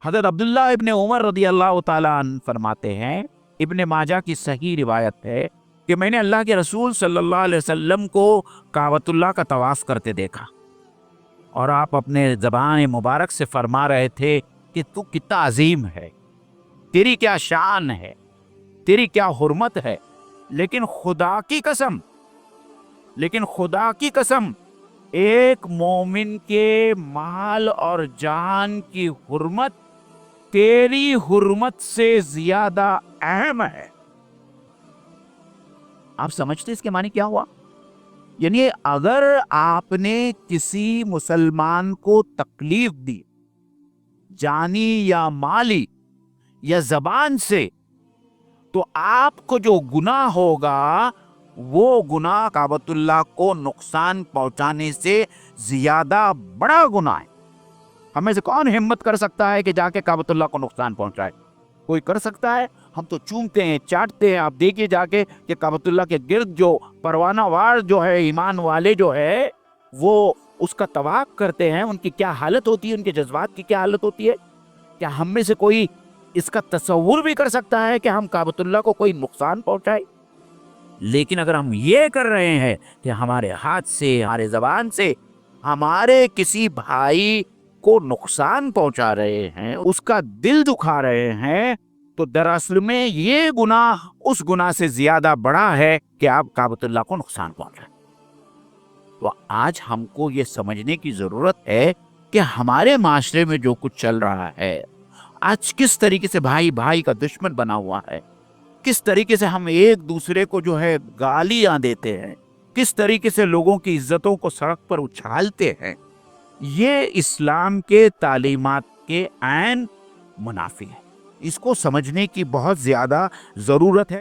حضرت عبداللہ ابن عمر رضی اللہ تعالیٰ عنہ فرماتے ہیں، ابن ماجہ کی صحیح روایت ہے کہ میں نے اللہ کے رسول صلی اللہ علیہ وسلم کو کعبۃ اللہ کا طواف کرتے دیکھا، اور آپ اپنے زبان مبارک سے فرما رہے تھے کہ تو کتنا عظیم ہے، تیری کیا شان ہے، تیری کیا حرمت ہے، لیکن خدا کی قسم ایک مومن کے مال اور جان کی حرمت تیری حرمت سے زیادہ اہم ہے۔ آپ سمجھتے اس کے معنی کیا ہوا؟ یعنی اگر آپ نے کسی مسلمان کو تکلیف دی، جانی یا مالی یا زبان سے، تو آپ کو جو گناہ ہوگا وہ گناہ کعبۃ اللہ کو نقصان پہنچانے سے زیادہ بڑا گناہ ہے۔ ہمیں سے کون ہمت کر سکتا ہے کہ جا کے کعبۃ اللہ کو نقصان پہنچائے؟ کوئی کر سکتا ہے؟ ہم تو چومتے ہیں، چاٹتے ہیں۔ آپ دیکھیے جا کے کہ کعبۃ اللہ کے گرد جو پروانہ وار جو ہے، ایمان والے جو ہے، وہ اس کا طواف کرتے ہیں، ان کی کیا حالت ہوتی ہے، ان کے جذبات کی کیا حالت ہوتی ہے۔ کیا ہم میں سے کوئی اس کا تصور بھی کر سکتا ہے کہ ہم کعبۃ اللہ کو کوئی نقصان پہنچائے؟ لیکن اگر ہم یہ کر رہے ہیں کہ ہمارے ہاتھ سے، ہمارے زبان سے ہمارے کسی بھائی کو نقصان پہنچا رہے ہیں، اس کا دل دکھا رہے ہیں، تو دراصل میں یہ گناہ اس گناہ سے زیادہ بڑا ہے کہ آپ کعبۃ اللہ کو نقصان پہنچائیں۔ تو آج ہم کو یہ سمجھنے کی ضرورت ہے کہ ہمارے معاشرے میں جو کچھ چل رہا ہے، آج کس طریقے سے بھائی بھائی کا دشمن بنا ہوا ہے، کس طریقے سے ہم ایک دوسرے کو جو ہے گالیاں دیتے ہیں، کس طریقے سے لوگوں کی عزتوں کو سڑک پر اچھالتے ہیں، یہ اسلام کے تعلیمات کے عین منافی ہے۔ اس کو سمجھنے کی بہت زیادہ ضرورت ہے۔